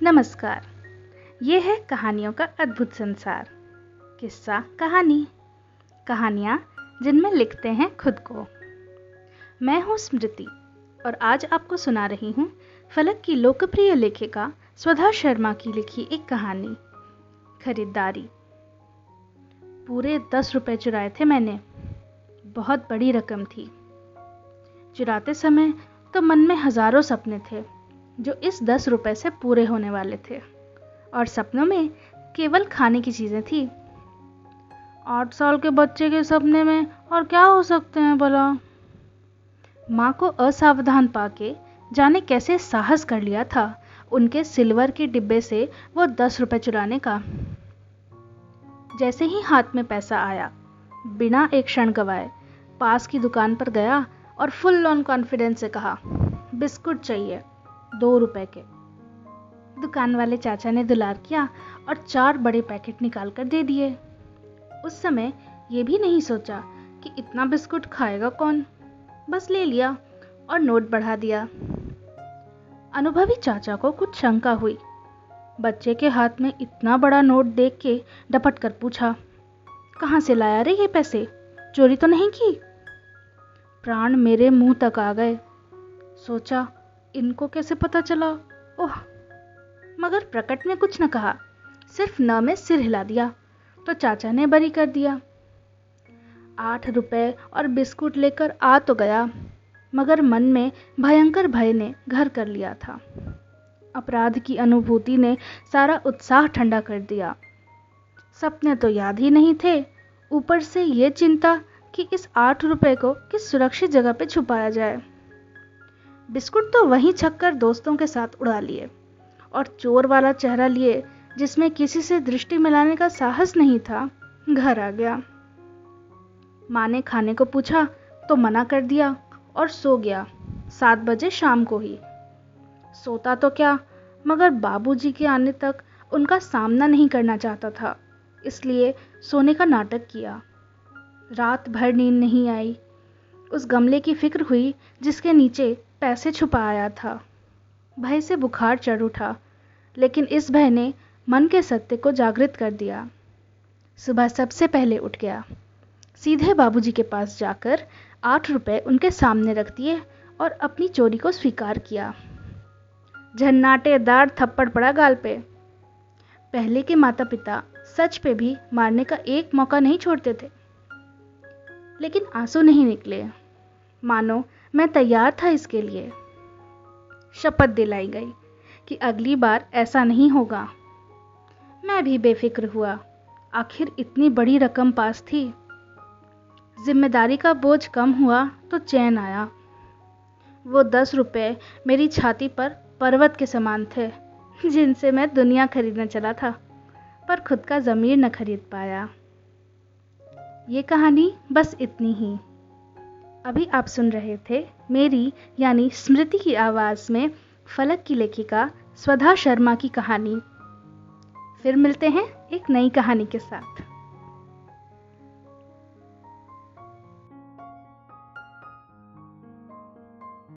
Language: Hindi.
नमस्कार। ये है कहानियों का अद्भुत संसार। किस्सा कहानी, कहानियाँ जिनमें लिखते हैं खुद को। मैं हूँ स्मृति और आज आपको सुना रही हूँ फलक की लोकप्रिय लेखिका स्वधा शर्मा की लिखी एक कहानी, खरीदारी। पूरे 10 रुपए चुराए थे मैंने। बहुत बड़ी रकम थी। चुराते समय तो मन में हजारों सपने थे जो इस 10 रुपए से पूरे होने वाले थे, और सपनों में केवल खाने की चीजें थी। 8 साल के बच्चे के सपने में और क्या हो सकते हैं भला। माँ को असावधान पाके जाने कैसे साहस कर लिया था उनके सिल्वर के डिब्बे से वो 10 रुपए चुराने का। जैसे ही हाथ में पैसा आया, बिना एक क्षण गवाए पास की दुकान पर गया और फुल ऑन कॉन्फिडेंस से कहा, बिस्कुट चाहिए 2 रुपए के। दुकान वाले चाचा ने दुलार किया और 4 बड़े पैकेट निकाल कर दे दिए। उस समय ये भी नहीं सोचा कि इतना बिस्कुट खाएगा कौन, बस ले लिया और नोट बढ़ा दिया। अनुभवी चाचा को कुछ शंका हुई। बच्चे के हाथ में इतना बड़ा नोट देख के डपट कर पूछा, कहाँ से लाया रे ये पैसे, चोरी तो नहीं की? प्राण मेरे मुंह तक आ गए। सोचा, इनको कैसे पता चला? ओह! मगर प्रकट में कुछ न कहा, सिर्फ न में सिर हिला दिया तो चाचा ने बरी कर दिया। 8 रुपए और बिस्कुट लेकर आ तो गया, मगर मन में भयंकर भय ने घर कर लिया था। अपराध की अनुभूति ने सारा उत्साह ठंडा कर दिया। सपने तो याद ही नहीं थे, ऊपर से ये चिंता कि इस 8 रुपए को किस सुरक्षित जगह पे छुपाया जाए। बिस्कुट तो वहीं छककर दोस्तों के साथ उड़ा लिए और चोर वाला चेहरा लिए, जिसमें किसी से दृष्टि मिलाने का साहस नहीं था, घर आ गया। माँ ने खाने को पूछा तो मना कर दिया और सो गया 7 बजे शाम को ही। सोता तो क्या, मगर बाबूजी के आने तक उनका सामना नहीं करना चाहता था, इसलिए सोने का नाटक किया। रात भर नींद नहीं आई। उस गमले की फिक्र हुई जिसके नीचे पैसे छुपाया था। भय से बुखार चढ़ उठा, लेकिन इस भय ने मन के सत्य को जागृत कर दिया। सुबह सबसे पहले उठ गया, सीधे बाबूजी के पास जाकर 8 रुपए उनके सामने रख दिए और अपनी चोरी को स्वीकार किया। झन्नाटेदार थप्पड़ पड़ा गाल पे। पहले के माता पिता सच पे भी मारने का एक मौका नहीं छोड़ते थे, लेकिन आंसू नहीं निकले, मानो मैं तैयार था इसके लिए। शपथ दिलाई गई कि अगली बार ऐसा नहीं होगा। मैं भी बेफिक्र हुआ, आखिर इतनी बड़ी रकम पास थी। जिम्मेदारी का बोझ कम हुआ तो चैन आया। वो 10 रुपए मेरी छाती पर पर्वत के समान थे, जिनसे मैं दुनिया खरीदने चला था, पर खुद का ज़मीर न खरीद पाया। ये कहानी बस इतनी ही। अभी आप सुन रहे थे मेरी यानी स्मृति की आवाज़ में फलक की लेखिका स्वधा शर्मा की कहानी। फिर मिलते हैं एक नई कहानी के साथ।